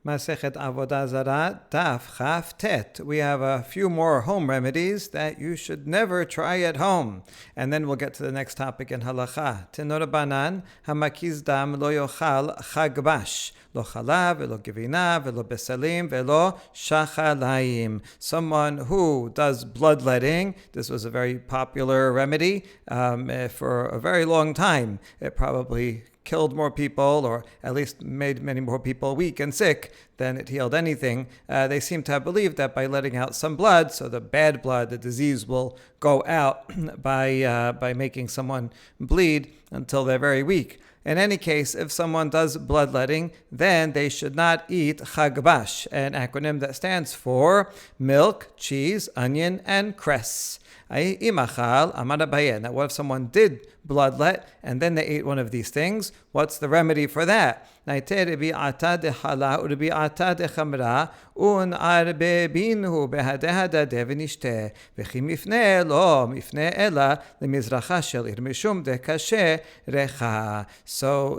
Masechet Avoda Zara, Daf Chaf Tet. We have a few more home remedies that you should never try at home. And then we'll get to the next topic in halacha. Tenor banan, hamakiz dam lo yochal chagbash. Lo chalav, velo givina, velo besalim, velo shachalayim. Someone who does bloodletting, this was a very popular remedy for a very long time. It probably killed more people, or at least made many more people weak and sick than it healed anything. They seem to have believed that by letting out some blood, so the bad blood, the disease will go out by making someone bleed until they're very weak. In any case, if someone does bloodletting, then they should not eat chagbash, an acronym that stands for milk, cheese, onion, and cress. Now, what if someone did bloodlet and then they ate one of these things? What's the remedy for that? So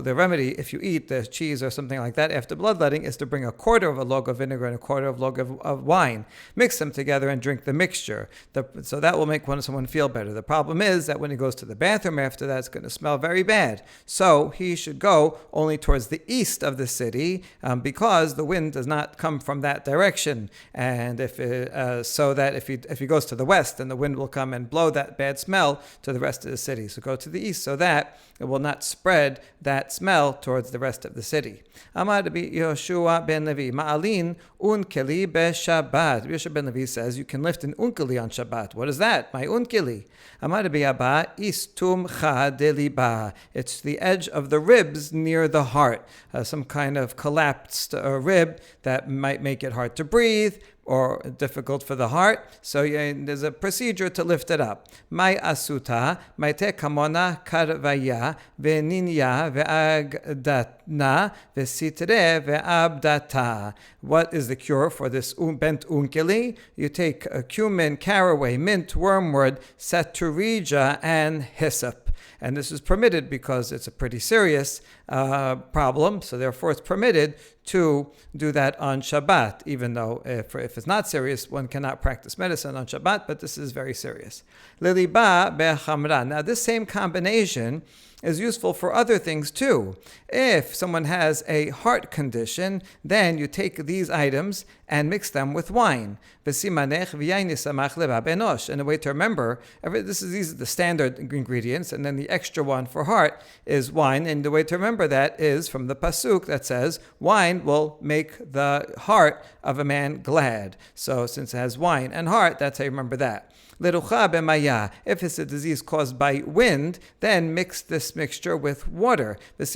the remedy, if you eat the cheese or something like that after bloodletting, is to bring a quarter of a log of vinegar and a quarter of a log of wine. Mix them together and drink the mixture. So that will make someone feel better. The problem is that when he goes to the bathroom after that, it's going to smell very bad. So he should go only towards the east of the city because the wind does not come from that direction. And if he goes to the west, then the wind will come and blow that bad smell to the rest of the city. So go to the east so that it will not spread that smell towards the rest of the city. Amar Yoshua ben Levi, Ma'alin unkeli beShabbat. Yoshua ben Levi says you can lift an unkeli on Shabbat. What is that? My unkeli. Amar Abba istum cha deliba. It's the edge of the ribs near the heart. Some kind of collapsed rib that might make it hard to breathe or difficult for the heart. So there's a procedure to lift it up. Mai asuta, mai te kamona karvaya, veninya ve'agdatna, vesitre ve'abdata. What is the cure for this bent unkeli? You take cumin, caraway, mint, wormwood, saturija, and hyssop. And this is permitted because it's a pretty serious problem, so therefore it's permitted to do that on Shabbat, even though if it's not serious, one cannot practice medicine on Shabbat, but this is very serious. Liliba bechamra. Now this same combination is useful for other things too. If someone has a heart condition, then you take these items and mix them with wine. And a way to remember, these are the standard ingredients, and then the extra one for heart is wine. And the way to remember that is from the pasuk that says, wine will make the heart of a man glad. So since it has wine and heart, that's how you remember that. If it's a disease caused by wind, then mix this mixture with water. And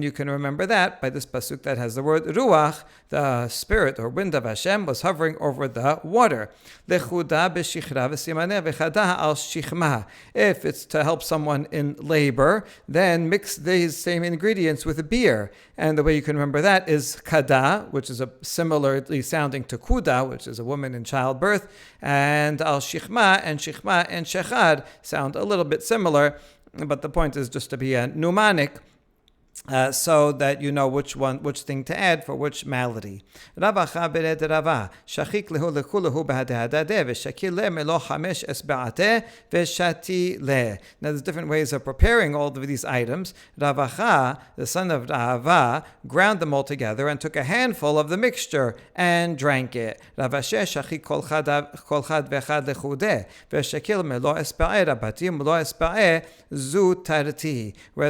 you can remember that by this pasuk that has the word ruach, the spirit or wind of Hashem was hovering over the water. If it's to help someone in labor, then mix these same ingredients with beer. And the way you can remember that is kada, which is similarly sounding to kuda, which is a woman in childbirth, and al-shikhma and shechad sound a little bit similar, but the point is just to be a mnemonic, so that you know which thing to add for which malady. Now there's different ways of preparing all of these items. Ravacha, the son of Rava, ground them all together and took a handful of the mixture and drank it. Whereas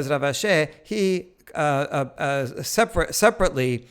Ravashe, he separately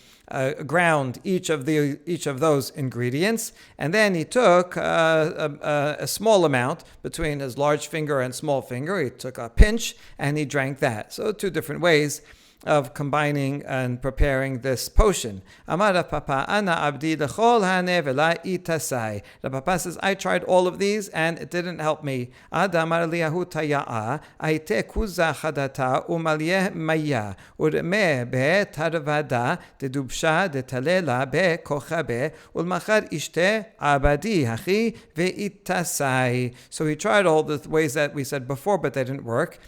ground each of those ingredients, and then he took a small amount between his large finger and small finger. He took a pinch and he drank that. So two different ways of combining and preparing this potion. Amar Papa, Ana Abdi lechol hane vela itasai. The Papa says, I tried all of these and it didn't help me. Ad amar liyahu taya'a, aite kuza chadata umalyeh maya, urme be tarvada de dubsha de talela be kochabe, ulmachar ishte abadi hachi ve itasai. So he tried all the ways that we said before, but they didn't work.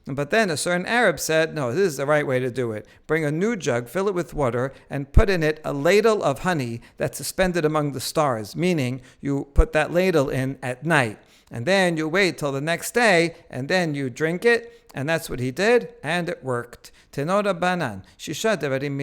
But then a certain Arab said, no, this is the right way to do it. Bring a new jug, fill it with water, and put in it a ladle of honey that's suspended among the stars, meaning you put that ladle in at night. And then you wait till the next day, and then you drink it. And that's what he did, and it worked. Tenora banan, shisha devarim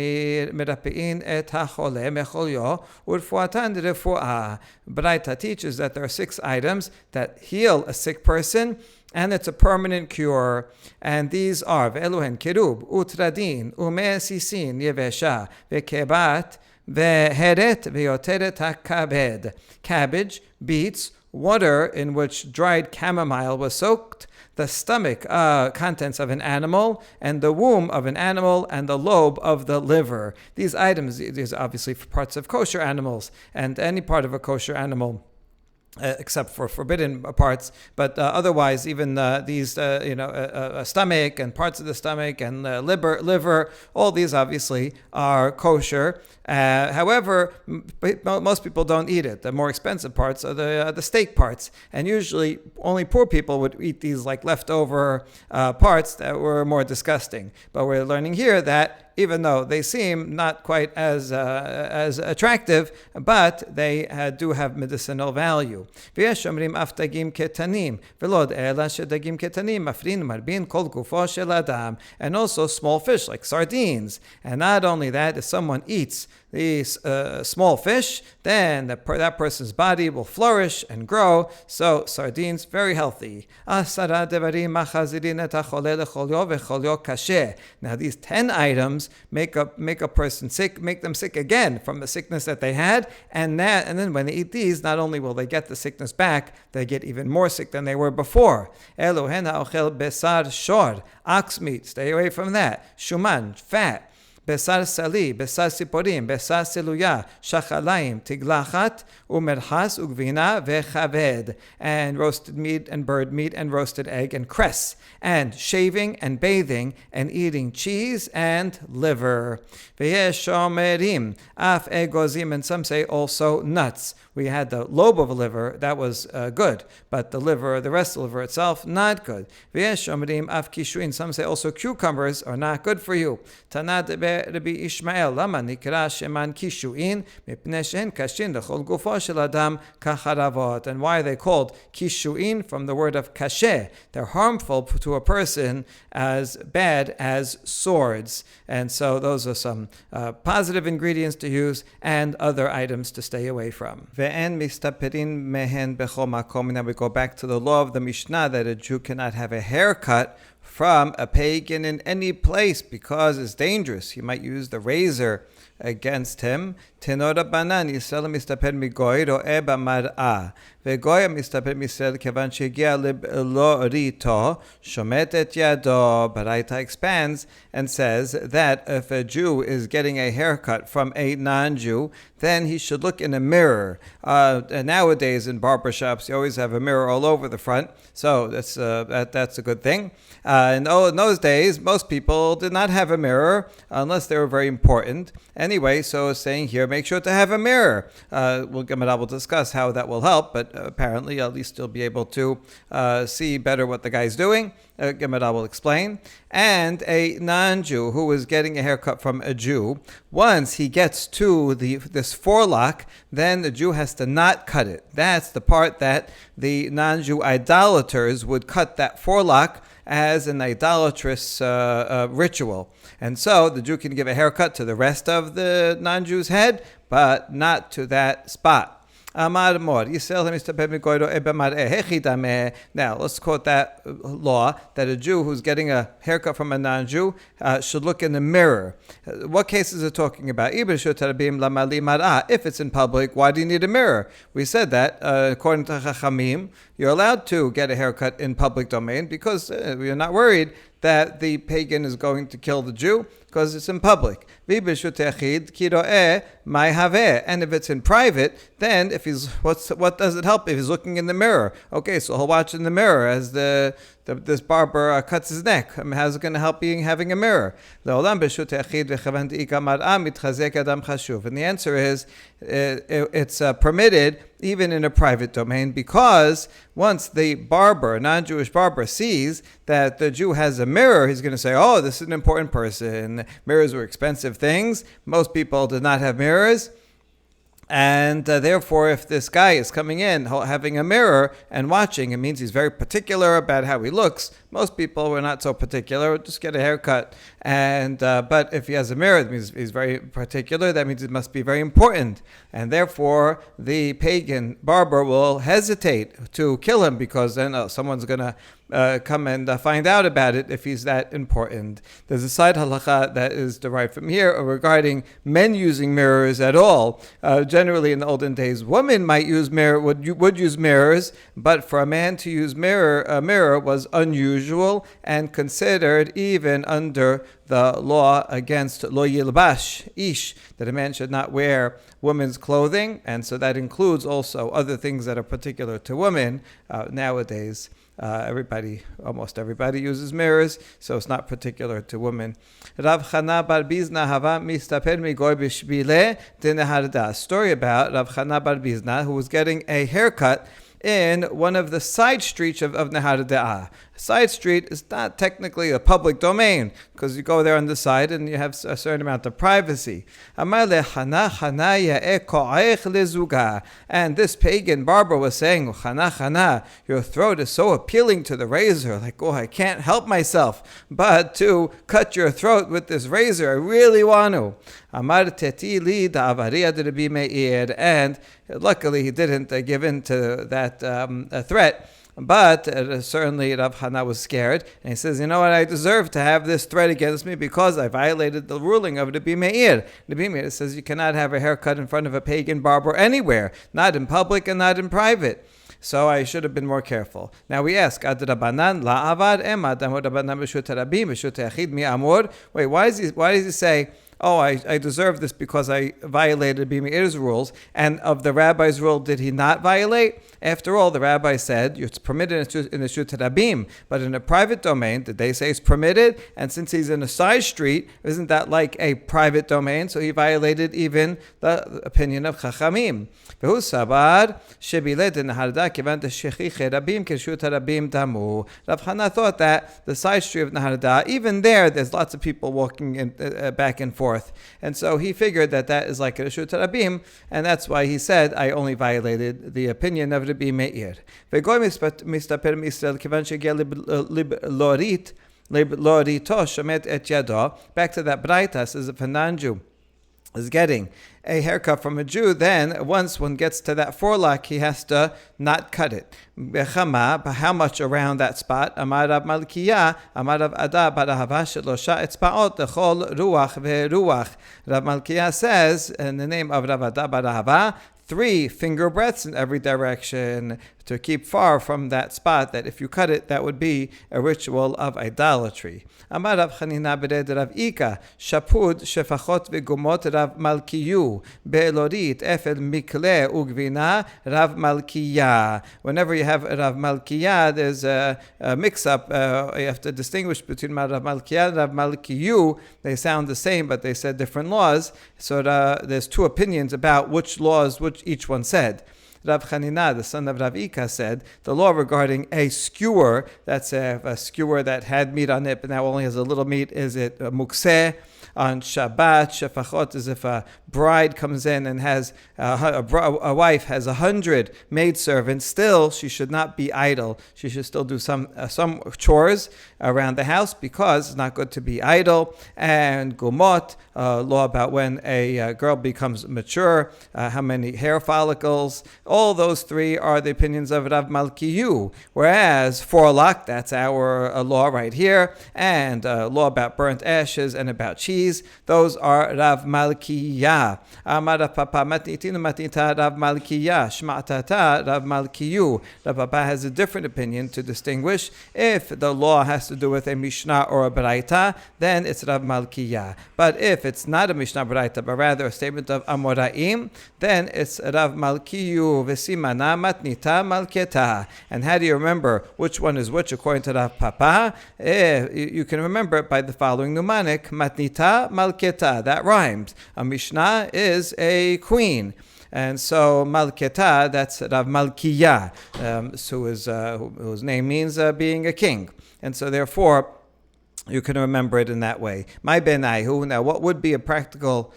merapein et hachole mecholyo urfuatan refuah. Braita teaches that there are 6 items that heal a sick person, and it's a permanent cure. And these are ve'eluhen kirub, utradin, umesisin, yevesha, vekebat, veheret, ve'yoteret hakabed. Cabbage, beets, water in which dried chamomile was soaked, the stomach contents of an animal, and the womb of an animal, and the lobe of the liver. These items, these are obviously for parts of kosher animals, and any part of a kosher animal, except for forbidden parts, but otherwise, even these, stomach and parts of the stomach and liver, all these obviously are kosher. However, most people don't eat it. The more expensive parts are the steak parts, and usually only poor people would eat these like leftover parts that were more disgusting. But we're learning here that even though they seem not quite as attractive, but they do have medicinal value. And also small fish like sardines. And not only that, if someone eats these small fish, then that person's body will flourish and grow. So sardines, very healthy. Now these 10 items make a person sick, make them sick again from the sickness that they had, and then when they eat these, not only will they get the sickness back, they get even more sick than they were before. Ox meat, stay away from that. Shuman, fat. Besar sali, besar siporim, besar seluya, shachalaim, tiglachat, umerhas, ugvina, vechaved, and roasted meat and bird meat and roasted egg and cress, and shaving and bathing and eating cheese and liver. Veyesh shomerim, af egozim, and some say also nuts. We had the lobe of a liver, that was good, but the rest of the liver itself, not good. Veyesh shomerim, af kishuin, some say also cucumbers are not good for you. Tanad Rabbi Ishmael, lama nikra sheman kishuin, mipnei she'en kashin lechol gufo shel adam kacharavot. And why are they called kishuin? From the word of kasheh. They're harmful to a person as bad as swords. And so those are some positive ingredients to use and other items to stay away from. Ve'en mistaperin mehen bechol makom. Now we go back to the law of the Mishnah that a Jew cannot have a haircut from a pagan in any place because it's dangerous. He might use the razor against him. Tenora banan Yisrael mistaper migoy ro'eh b'mar'ah vegoy mistaper misrael kevan shegia lo rito shomet et yado. Baraita expands and says that if a Jew is getting a haircut from a non-Jew, then he should look in a mirror. Nowadays in barbershops, you always have a mirror all over the front, so that's a good thing. In those days, most people did not have a mirror unless they were very important. Anyway, so saying here, make sure to have a mirror. We'll discuss how that will help, but apparently at least you'll be able to see better what the guy's doing. Gemara will explain. And a non-Jew who is getting a haircut from a Jew, once he gets to this forelock, then the Jew has to not cut it. That's the part that the non-Jew idolaters would cut that forelock as an idolatrous ritual. And so the Jew can give a haircut to the rest of the non-Jew's head, but not to that spot. Amar Mor, Yisrael Now, let's quote that law that a Jew who's getting a haircut from a non-Jew should look in the mirror. What cases are talking about? If it's in public, why do you need a mirror? We said that, according to Chachamim, you're allowed to get a haircut in public domain because we're not worried that the pagan is going to kill the Jew because it's in public. And if it's in private, then what does it help if he's looking in the mirror? Okay, so he'll watch in the mirror as this barber cuts his neck. How's it going to help being having a mirror? And the answer is it's permitted even in a private domain, because once the barber, non-Jewish barber, sees that the Jew has a mirror, he's going to say, oh, this is an important person. Mirrors were expensive things. Most people did not have mirrors. And therefore, if this guy is coming in having a mirror and watching, it means he's very particular about how he looks. Most people were not so particular, just get a haircut. And but if he has a mirror, that means he's very particular. That means it must be very important. And therefore, the pagan barber will hesitate to kill him, because then someone's going to come and find out about it if he's that important. There's a side halacha that is derived from here regarding men using mirrors at all. Generally, in the olden days, women might use would use mirrors, but for a man to use a mirror was unusual and considered even under the law against lo yilbash ish, that a man should not wear women's clothing, and so that includes also other things that are particular to women. Nowadays, almost everybody uses mirrors, so it's not particular to women. Rav Chana bar Bizna hava mistaper migoy b'shbile dinehardeh. A story about Rav Chana bar Bizna, who was getting a haircut in one of the side streets of Nehardeh. Side street is not technically a public domain, because you go there on the side and you have a certain amount of privacy. And this pagan barber was saying, Chana, Chana, your throat is so appealing to the razor, like, oh, I can't help myself but to cut your throat with this razor. I really want to. Amar teti li da'avariya de Rabbi Meir. And luckily he didn't give in to that threat. But certainly Rav Chana was scared, and he says, you know what, I deserve to have this threat against me because I violated the ruling of Rabbi Meir. Rabbi Meir says you cannot have a haircut in front of a pagan barber anywhere, not in public and not in private. So I should have been more careful. Now we ask, Ad Rabbanan la'avad emad amor Rabbanan b'shut harabim b'shut yachid mi amor. Wait, why does he say, oh, I deserve this because I violated Rabbi Meir's rules, and of the rabbi's rule did he not violate? After all, the rabbi said it's permitted in the Shut Rabim, but in a private domain, did they say it's permitted? And since he's in a side street, isn't that like a private domain? So he violated even the opinion of Chachamim. Rav Chana thought that the side street of Nehardeh, even there's lots of people walking back and forth. And so he figured that is like a Reshut Rabim, and that's why he said, I only violated the opinion of Rabbi Meir. Back to that Braita, says if a non-Jew is getting a haircut from a Jew, then once one gets to that forelock, he has to not cut it. But how much around that spot? Amar Rav Malkiya, Amar Rav Ada bar Ahava shelosha etzbaot lechol ruach ve'ruach. Rav Malkiya says, in the name of Rav Ada bar Ahava, 3 finger breadths in every direction, to keep far from that spot, that if you cut it, that would be a ritual of idolatry. Amar Rav Chanina bered Rav Ika, shapud shefachot v'gumot Rav Malkiyu, be'lorit efel mikle ugvina Rav Malkiya. Whenever you have Rav Malkiya, there's a mix-up. You have to distinguish between Rav Malkiya and Rav Malkiyu. They sound the same, but they said different laws. So there's 2 opinions about which laws each one said. Rav Chanina, the son of Rav Ika, said the law regarding a skewer, that's a skewer that had meat on it, but now only has a little meat, is it mukseh? On Shabbat, shefachot is if a bride comes in and has a wife has 100 maidservants, still she should not be idle. She should still do some chores around the house, because it's not good to be idle. And gumot, law about when a girl becomes mature, how many hair follicles. All those 3 are the opinions of Rav Malkiyu. Whereas forelock, that's our law right here, and law about burnt ashes and about cheese, those are Rav Malkiya. Amar Rav Papa matnitin matnita Rav Malkiya shma'tata Rav Malkiyu. Rav Papa has a different opinion to distinguish. If the law has to do with a Mishnah or a Baraita, then it's Rav Malkiya. But if it's not a Mishnah Baraita, but rather a statement of Amoraim, then it's Rav Malkiyu v'simana matnita malketa. And how do you remember which one is which according to Rav Papa? You can remember it by the following mnemonic: matnita malketa. That rhymes. A Mishnah is a queen. And so Malketa, that's Rav Malkiya, whose name means being a king. And so therefore, you can remember it in that way. My benaihu. Now, what would be a practical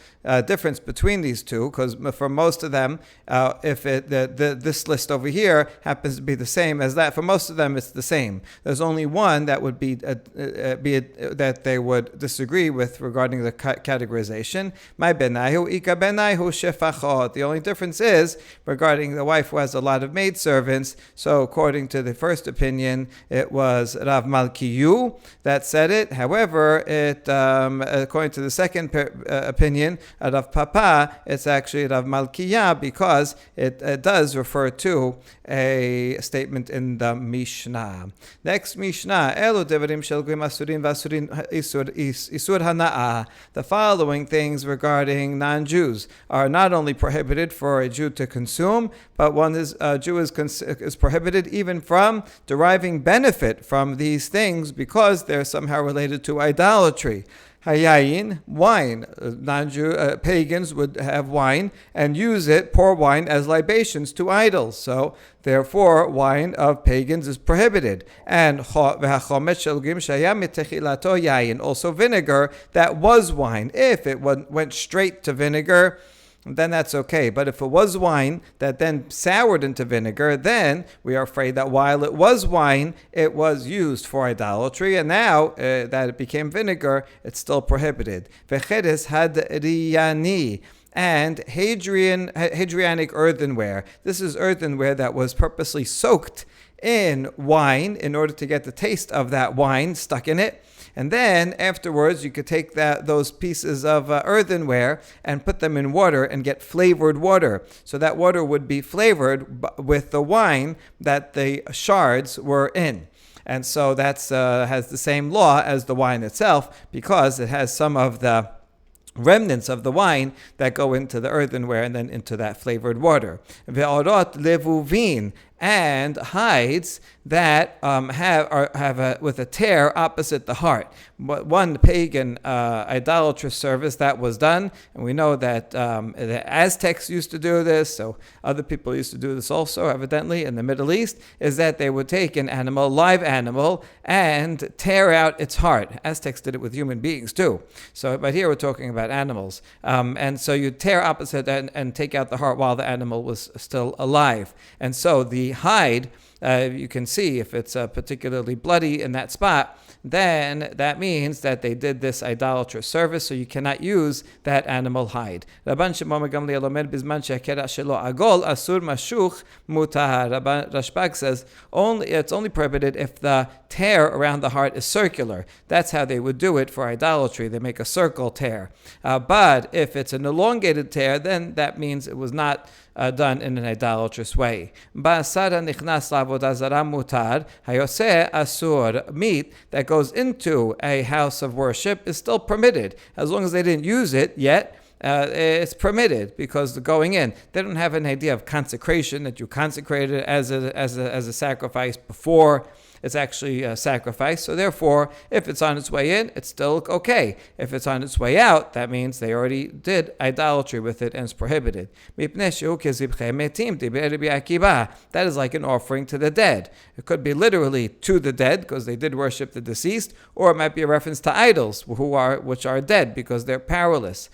difference between these two? Because for most of them, if this list over here happens to be the same as that, for most of them it's the same. There's only one that would be that they would disagree with regarding the categorization. My benaihu ika benaihu shefachot. The only difference is regarding the wife who has a lot of maidservants. So according to the first opinion, it was Rav Malkiyu that said it. However, according to the second opinion, Rav Papa, it's actually Rav Malkiya because it does refer to a statement in the Mishnah. Next Mishnah, Elu devarim shel goyim asurin v'asurin isur hana'ah. The following things regarding non-Jews are not only prohibited for a Jew to consume, but a Jew is prohibited even from deriving benefit from these things because they're somehow related to idolatry. Hayayin, wine. Non-Jew pagans would have wine and pour wine as libations to idols. So, therefore, wine of pagans is prohibited. And also vinegar that was wine. If it went straight to vinegar, then that's okay. But if it was wine that then soured into vinegar, then we are afraid that while it was wine, it was used for idolatry, and now that it became vinegar, it's still prohibited. Vechedes hadriyani. And Hadrianic earthenware. This is earthenware that was purposely soaked in wine in order to get the taste of that wine stuck in it. And then afterwards, you could take those pieces of earthenware and put them in water and get flavored water. So that water would be flavored with the wine that the shards were in. And so that's has the same law as the wine itself because it has some of the remnants of the wine that go into the earthenware and then into that flavored water. Ve'orot levuvin, and hides that have with a tear opposite the heart. One pagan idolatrous service that was done, and we know that the Aztecs used to do this, so other people used to do this also, evidently, in the Middle East, is that they would take an animal, live animal, and tear out its heart. Aztecs did it with human beings too. But here we're talking about animals. And so you tear opposite and take out the heart while the animal was still alive. And so the hide, you can see if it's particularly bloody in that spot, then that means that they did this idolatrous service, so you cannot use that animal hide. Rabban Shimon Gamliel omer bizman she'akera shelo agol asur mashuch mutar. Rashbag says it's only prohibited if the tear around the heart is circular. That's how they would do it for idolatry. They make a circle tear. But if it's an elongated tear, then that means it was not done in an idolatrous way. Ba'asara nichnas la'avoda zara mutar, hayoseh asur. Meat that goes into a house of worship is still permitted as long as they didn't use it yet. It's permitted because going in, they don't have an idea of consecration that you consecrated as a sacrifice before it's actually sacrificed. So therefore, if it's on its way in, it's still okay. If it's on its way out, that means they already did idolatry with it and it's prohibited. That is like an offering to the dead. It could be literally to the dead because they did worship the deceased, or it might be a reference to idols which are dead because they're powerless.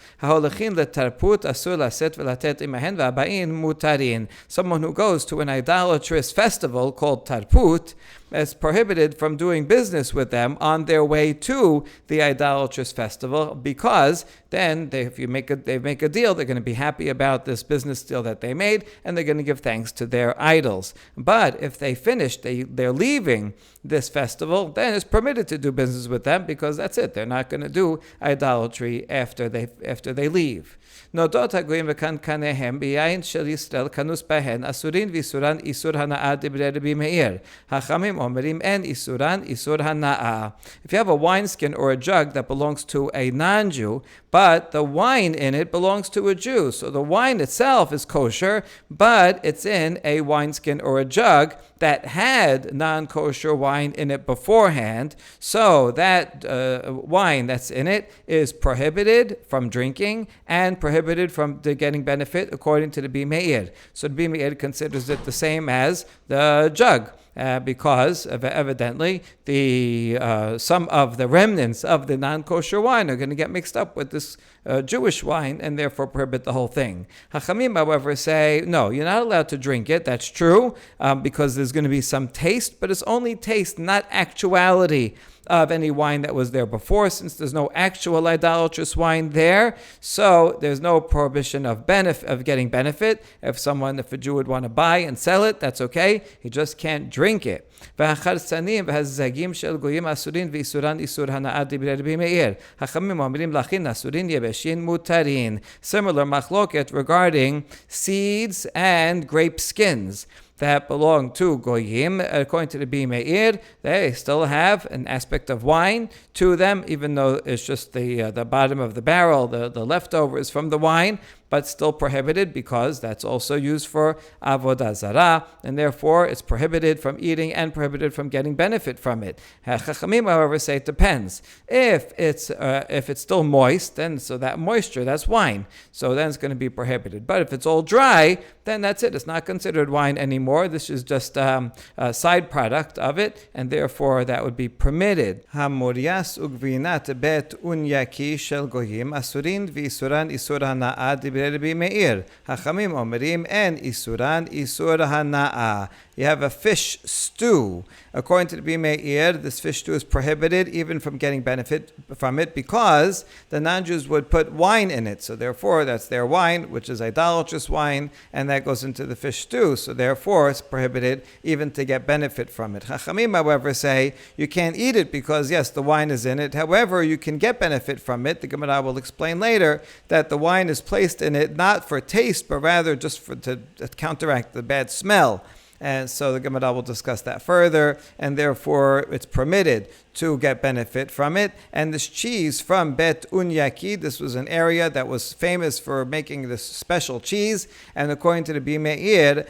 Someone who goes to an idolatrous festival called tarput is prohibited from doing business with them on their way to the idolatrous festival, because then if they make a deal, they're going to be happy about this business deal that they made, and they're going to give thanks to their idols. But if they finish, they're leaving this festival, then it's permitted to do business with them because that's it. They're not going to do idolatry after they leave. נודות הגויים וקנקניהם ביין של ישראל כנוס בהן אסורין ואיסורן איסור הנאה דברי רבי מאיר. החכמים omerim en isuran isur hana'a. If you have a wineskin or a jug that belongs to a non-Jew, but the wine in it belongs to a Jew, so the wine itself is kosher, but it's in a wineskin or a jug that had non-kosher wine in it beforehand, so that wine that's in it is prohibited from drinking and prohibited from getting benefit according to the Bimeir. So the Bimeir considers it the same as the jug. Because evidently some of the remnants of the non-kosher wine are going to get mixed up with this Jewish wine and therefore prohibit the whole thing. Hachamim, however, say, no, you're not allowed to drink it. That's true, because there's going to be some taste, but it's only taste, not actuality of any wine that was there before, since there's no actual idolatrous wine there. So there's no prohibition of getting benefit. If a Jew would want to buy and sell it, that's okay. He just can't drink it. Hachamim Similar machloket regarding seeds and grape skins that belong to goyim. According to the Bimeir, they still have an aspect of wine to them, even though it's just the bottom of the barrel, the leftovers from the wine, but still prohibited because that's also used for Avoda Zara, and therefore it's prohibited from eating and prohibited from getting benefit from it. Chachamim, however, say it depends. If it's still moist, then so that moisture, that's wine, so then it's going to be prohibited. But if it's all dry, then that's it. It's not considered wine anymore. This is just a side product of it, and therefore that would be permitted. Hamorias ugvinat bet unyaki shel goyim asurin v'isuran isur hana'ad Meir. Hachamim omerim en isuran isur hana'a. You have a fish stew. According to the Bimeir, this fish stew is prohibited even from getting benefit from it because the non-Jews would put wine in it. So therefore, that's their wine, which is idolatrous wine, and that goes into the fish stew. So therefore, it's prohibited even to get benefit from it. Chachamim, however, say you can't eat it because, yes, the wine is in it. However, you can get benefit from it. The Gemara will explain later that the wine is placed in it not for taste, but rather just to counteract the bad smell. And so the Gemara will discuss that further, and therefore it's permitted to get benefit from it. And this cheese from Bet Unyaki, this was an area that was famous for making this special cheese, and according to the Bimeir,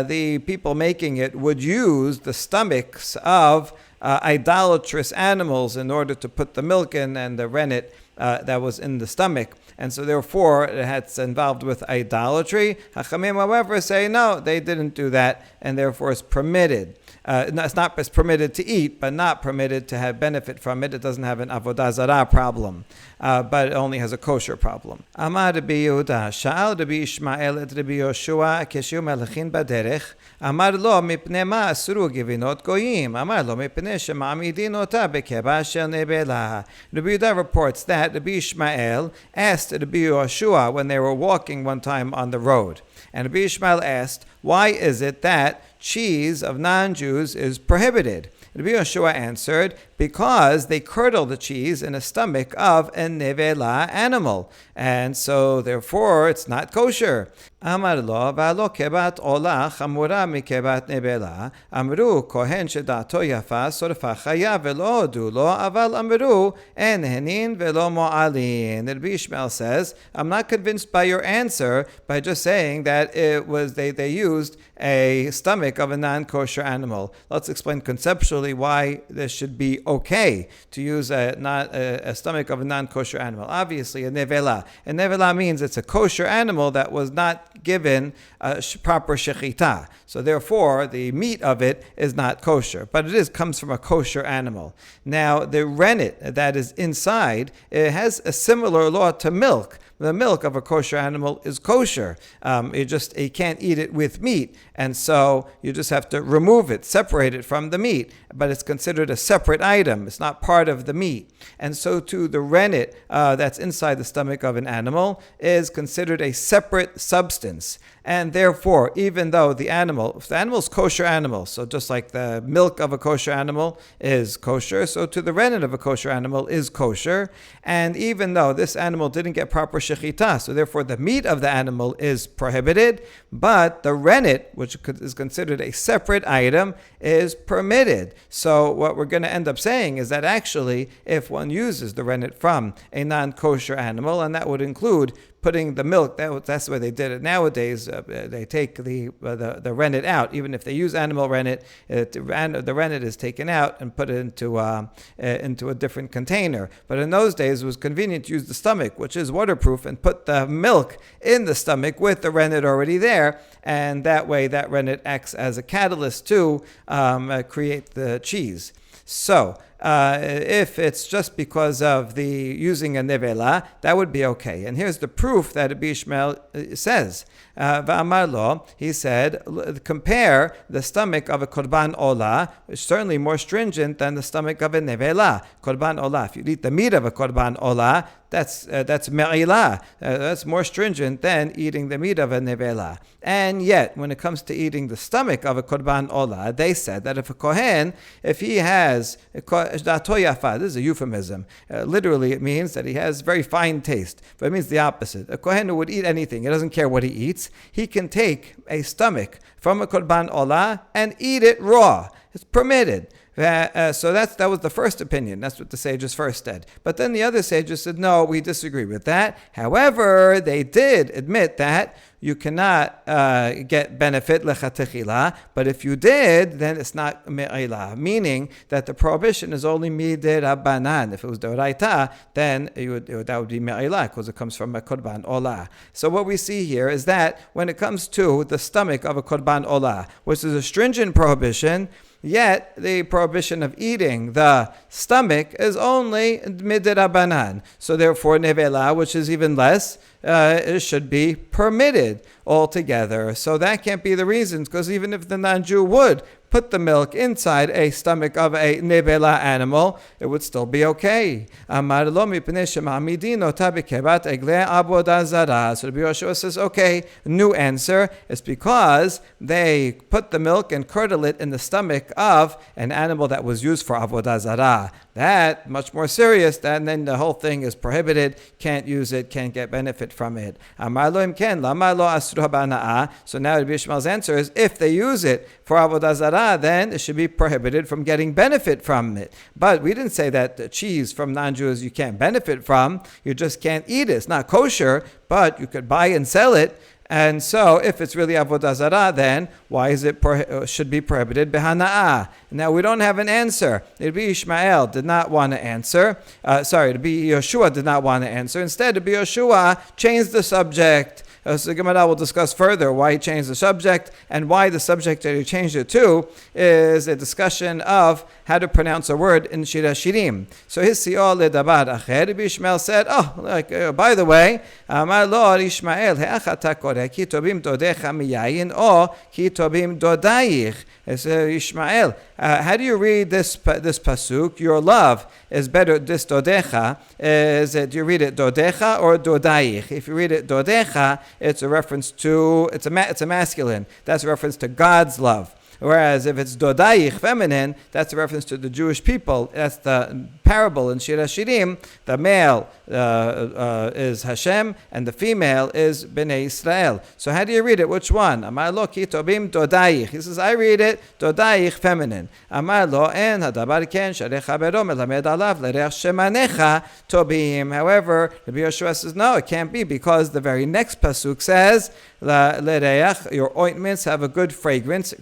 the people making it would use the stomachs of idolatrous animals in order to put the milk in and the rennet that was in the stomach. And so therefore it's involved with idolatry. Hachamim, however, say no, they didn't do that, and therefore it's permitted. It's permitted to eat, but not permitted to have benefit from it. It doesn't have an avodah zarah problem, but it only has a kosher problem. Amar Rabbi Yehuda, Sha'al Rabbi Ishmael et Rabbi Yoshua keshu melachin baderech, Amar lo mipnei ma asuru givinot goyim, Amar lo mipnei shema'amidin ota bekeba shel nebela. Rabbi Yehuda reports that Rabbi Ishmael asked Rabbi Yoshua when they were walking one time on the road, and Rabbi Ishmael asked, why is it that cheese of non-Jews is prohibited? Rabbi Yoshua answered, because they curdle the cheese in a stomach of a nevela animal, and so therefore it's not kosher. Amar lo v'alo kebat ola chamura mikebat nevela. Amru kohen shedato yafa sorfa chaya velo odu lo aval amru en henin velo mo'alin. Rabbi Ishmael says, I'm not convinced by your answer by just saying that it was they used a stomach of a non-kosher animal. Let's explain conceptually why this should be okay to use a stomach of a non-kosher animal. Obviously, a nevela. A nevela means it's a kosher animal that was not given proper shechita. So therefore, the meat of it is not kosher, but it comes from a kosher animal. Now, the rennet that is inside, it has a similar law to milk. The milk of a kosher animal is kosher. You can't eat it with meat, and so you just have to remove it, separate it from the meat. But it's considered a separate item. It's not part of the meat. And so too, the rennet that's inside the stomach of an animal is considered a separate substance. And therefore, even though if the animal is kosher animal, so just like the milk of a kosher animal is kosher, so to the rennet of a kosher animal is kosher. And even though this animal didn't get proper shechita, shechita. So therefore, the meat of the animal is prohibited, but the rennet, which is considered a separate item, is permitted. So what we're going to end up saying is that actually, if one uses the rennet from a non-kosher animal, and that would include putting the milk, that's the way they did it nowadays. They take the rennet out. Even if they use animal rennet, the rennet is taken out and put it into a different container. But in those days, it was convenient to use the stomach, which is waterproof, and put the milk in the stomach with the rennet already there. And that way, that rennet acts as a catalyst to create the cheese. So, if it's just because of the using a nevela, that would be okay. And here's the proof that Rabbi Ishmael says. V'amar lo, he said, compare the stomach of a korban olah, which is certainly more stringent than the stomach of a nevela. Korban olah, if you eat the meat of a korban olah, that's me'ilah. That's more stringent than eating the meat of a nevela. And yet, when it comes to eating the stomach of a korban olah, they said that if a kohen, if he has this is a euphemism. Literally, it means that he has very fine taste. But it means the opposite. A kohen who would eat anything, he doesn't care what he eats. He can take a stomach from a korban olah and eat it raw. It's permitted. So that was the first opinion. That's what the sages first said. But then the other sages said, no, we disagree with that. However, they did admit that you cannot get benefit lechatechila, but if you did, then it's not me'ilah, meaning that the prohibition is only midei rabbanan. If it was d'oraita, then that would be me'ilah, because it comes from a korban olah. So what we see here is that when it comes to the stomach of a korban olah, which is a stringent prohibition, yet the prohibition of eating the stomach is only midei rabbanan. So therefore, nevela, which is even less, it should be permitted altogether. So that can't be the reasons, because even if the non-Jew would put the milk inside a stomach of a nevela animal, it would still be okay. So Rabbi Yoshua says, okay, new answer. It's because they put the milk and curdle it in the stomach of an animal that was used for Avoda Zara. That, much more serious, and then the whole thing is prohibited, can't use it, can't get benefit from it. So now Rabbi Ishmael's answer is, if they use it for Avodah Zarah, then it should be prohibited from getting benefit from it. But we didn't say that the cheese from non-Jews you can't benefit from, you just can't eat it. It's not kosher, but you could buy and sell it. And so, if it's really Avodah Zarah, then why is it should be prohibited behana'ah? Now, we don't have an answer. Rabbi Ishmael did not want to answer. Rabbi Yoshua did not want to answer. Instead, Rabbi Yoshua changed the subject. So the Gemara will discuss further why he changed the subject, and why the subject that he changed it to is a discussion of how to pronounce a word in Shir HaShirim. So his si'ol ledabar acher, Rabbi Ishmael said, by the way, Amar lo Ishmael, he'achata koreh ki tobim dodecha miyayin o ki tobim dodayich. Ishmael, how do you read this pasuk? Your love is better. This dodecha do you read it dodecha or dodayich? If you read it dodecha, it's a reference to it's a masculine. That's a reference to God's love. Whereas if it's dodayich, feminine, that's a reference to the Jewish people. That's the parable in Shir HaShirim. The male is Hashem, and the female is Bnei Israel. So how do you read it? Which one? Amar lo ki tobim dodayich. He says, I read it dodayich, feminine. Amar lo en hadabar ken sharech habero melamed alav lereach shemanecha tobim. However, Rabbi Yoshua says, no, it can't be, because the very next pasuk says, lereach, your ointments have a good fragrance,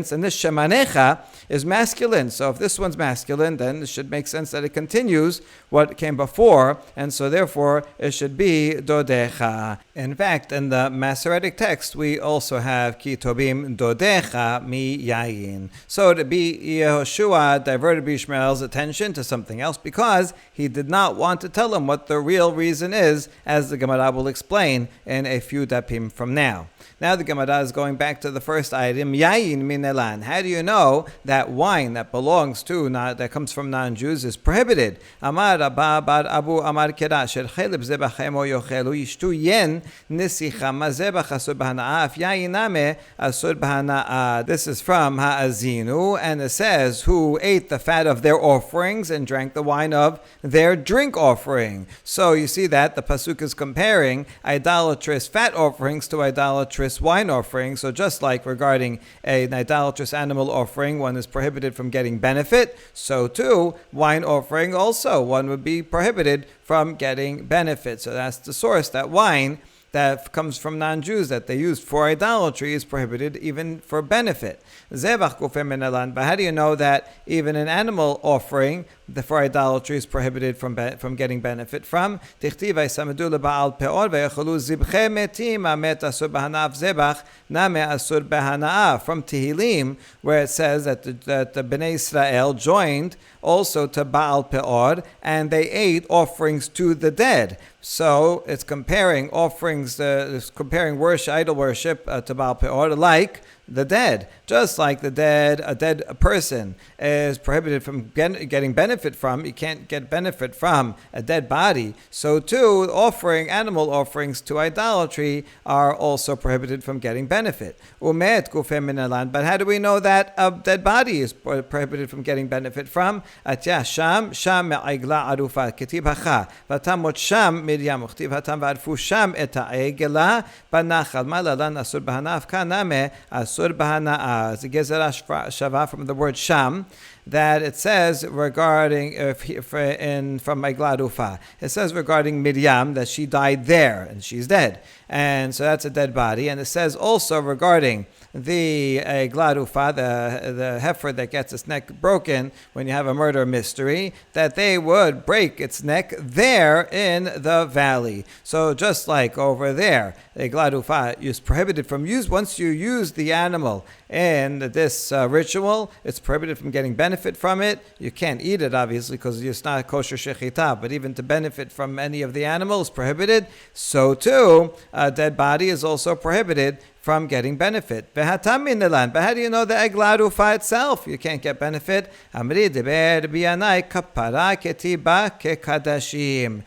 and this shemanecha is masculine. So if this one's masculine, then it should make sense that it continues what came before, and so therefore it should be dodecha. In fact, in the Masoretic text, we also have ki tobim dodecha mi yayin. So Rabbi Yehoshua diverted Ishmael's attention to something else, because he did not want to tell him what the real reason is, as the Gemara will explain in a few dapim from now. Now the Gemara is going back to the first item, yayin min minelan. How do you know that wine that belongs to, that comes from non-Jews, is prohibited? Amar Rabba bar Abu Amar Kera Sher Chelib Zebach Emo Yochelu Yishtu Yen Nisicha Mazebach Asur B'Hana'ah Af Yayiname Asur B'Hana'ah. This is from Ha'azinu, and it says, who ate the fat of their offerings and drank the wine of their drink offering. So you see that the pasuk is comparing idolatrous fat offerings to idolatrous wine offerings. So just like regarding an idolatrous animal offering, one is prohibited from getting benefit, so too, wine offering also, one would be prohibited from getting benefit. So that's the source, that wine that comes from non-Jews that they used for idolatry is prohibited even for benefit. Zebach kufer minalan. But how do you know that even an animal offering for idolatry is prohibited from getting benefit from? Tichtiv vaysamadu leba'al peor vayacholu zibche metim amet asur b'hanav zebach name asur b'hana'ah. From Tehillim, where it says that the Bnei Israel joined also to Baal Peor, and they ate offerings to the dead. So it's comparing offerings, it's comparing idol worship to Baal Peor like the dead. Just like a dead person is prohibited from getting benefit from, you can't get benefit from a dead body, so too animal offerings to idolatry are also prohibited from getting benefit. Umet kufer minalan. But how do we know that a dead body is prohibited from getting benefit from? Atya sham me'igla arufa ketib hacha vatamot sham Miriam uchtiv hatam va'arfu sham et ha'egela banachal malalan asur b'hanaf kaname asur b'hana'ah. It's a gezerah shava from the word sham, that it says regarding from Igla Rufa. It says regarding Miriam that she died there and she's dead, and so that's a dead body. And it says also regarding the Igla Rufa, the heifer that gets its neck broken when you have a murder mystery, that they would break its neck there in the valley. So just like over there, the Igla Rufa is prohibited from use. Once you use the animal in this ritual, it's prohibited from getting benefit from it. You can't eat it, obviously, because it's not kosher shechita, but even to benefit from any of the animals prohibited. So too, a dead body is also prohibited from getting benefit. But how do you know the Igla Rufa itself? You can't get benefit. Amri deber biyanai kapara ketiba kekadashim.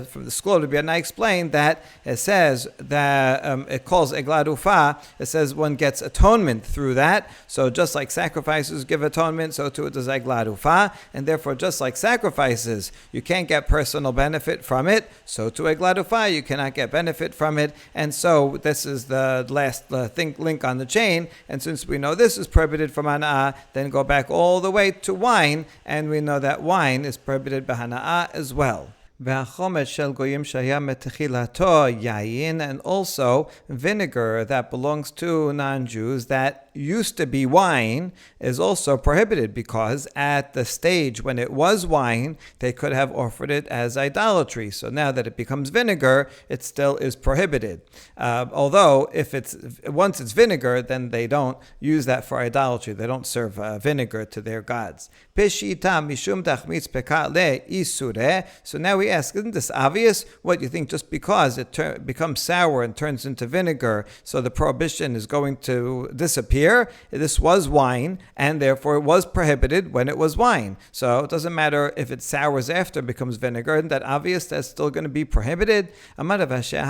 From the school of Biyanai explained that it says that it calls Igla Rufa. It says one gets atonement through that. So just like sacrifices give atonement, so too it does Igla Rufa. And therefore, just like sacrifices, you can't get personal benefit from it. So too Igla Rufa, you cannot get benefit from it. And so this is the last link on the chain, and since we know this is prohibited from hana'ah, then go back all the way to wine, and we know that wine is prohibited by hana'ah as well. And also vinegar that belongs to non-Jews that used to be wine is also prohibited, because at the stage when it was wine, they could have offered it as idolatry. So now that it becomes vinegar, it still is prohibited. Although once it's vinegar, then they don't use that for idolatry. They don't serve vinegar to their gods. So now we ask, isn't this obvious? What, you think just because it becomes sour and turns into vinegar, so the prohibition is going to disappear? This was wine, and therefore it was prohibited when it was wine. So it doesn't matter if it sours after it becomes vinegar. Isn't that obvious? That's still going to be prohibited. And Rav Asher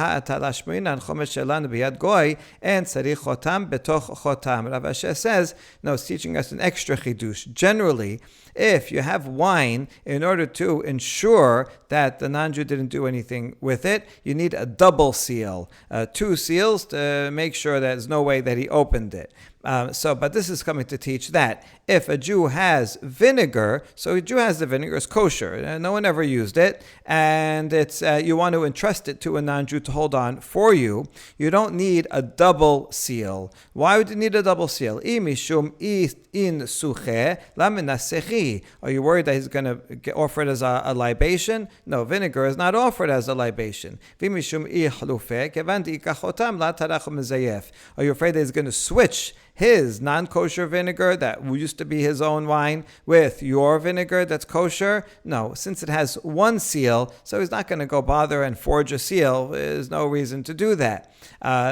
says, no, it's teaching us an extra chidush. Generally, if you have wine, in order to ensure that the non-Jew didn't do anything with it, you need a double seal, 2 seals to make sure there's no way that he opened it. But this is coming to teach that if a Jew has vinegar, so a Jew has the vinegar, it's kosher, no one ever used it, and it's you want to entrust it to a non-Jew to hold on for you, you don't need a double seal. Why would you need a double seal? Are you worried that he's going to offer it as a libation? No, vinegar is not offered as a libation. Are you afraid that he's going to switch his non-kosher vinegar that used to be his own wine with your vinegar that's kosher? No, since it has one seal, so he's not going to go bother and forge a seal. There's no reason to do that.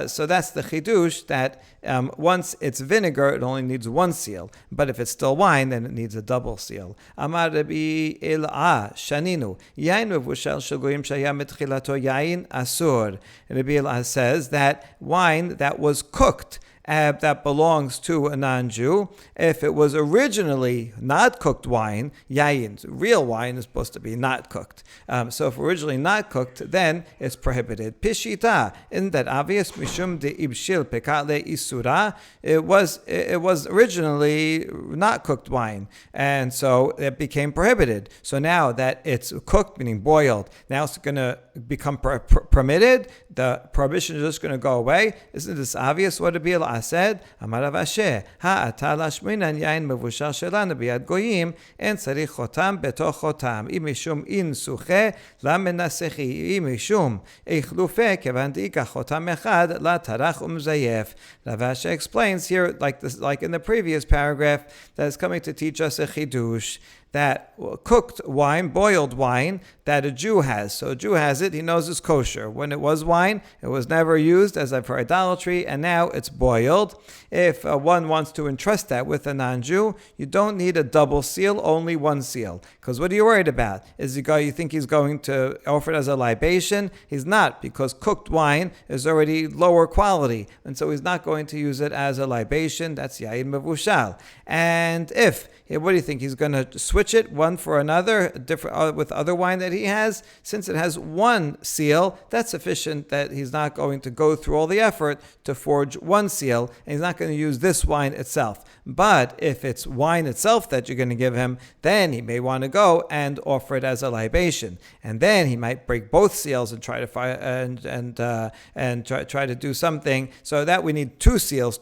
So that's the chidush, that once it's vinegar, it only needs one seal. But if it's still wine, then it needs a double seal. Amar Rabbi El'ah, Shaninu, Yain mevushal shel goyim shaya mitchilato yain asur. Rabbi El'ah says that wine that was cooked, that belongs to a non-Jew. If it was originally not cooked wine, yayin, real wine is supposed to be not cooked. So if originally not cooked, then it's prohibited. Pishita, isn't that obvious? Mishum de ibshil pekale isura. It was originally not cooked wine, and so it became prohibited. So now that it's cooked, meaning boiled, now it's going to become permitted. The prohibition is just going to go away. Isn't this obvious? What Rabbi El'ah said? Amar Rav Asher, ha'ata lashminan yain mevushal shelanu biyad goyim en tzarich chotam betoch chotam im mishum in suche lamenasechi im mishum eichlufe kevan deika chotam echad la tarach umzayef. Rav Asher explains here, like in the previous paragraph, that is coming to teach us a chidush, that cooked wine, boiled wine, that a Jew has. So a Jew has it, he knows it's kosher. When it was wine, it was never used as for idolatry, and now it's boiled. If one wants to entrust that with a non-Jew, you don't need a double seal, only one seal. Because what are you worried about? You think he's going to offer it as a libation? He's not, because cooked wine is already lower quality, and so he's not going to use it as a libation. That's yayin mevushal. And what do you think? He's going to switch it one for another, different with other wine that he has? Since it has one seal, that's sufficient that he's not going to go through all the effort to forge one seal, and he's not going to use this wine itself. But if it's wine itself that you're going to give him, then he may want to go and offer it as a libation, and then he might break both seals and try to try to do something. So that we need two seals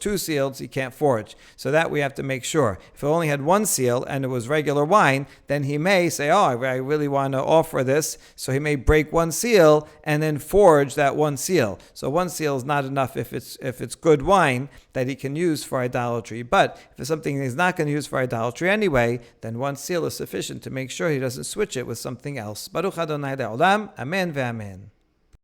he can't forge. So that we have to make sure. If it only had one seal and it was regular wine, then he may say, I really want to offer this. So he may break one seal and then forge that one seal. So one seal is not enough if it's good wine that he can use for idolatry. But if it's something he's not going to use for idolatry anyway, then one seal is sufficient to make sure he doesn't switch it with something else. Baruch Adonai Le'olam. Amen ve'amen.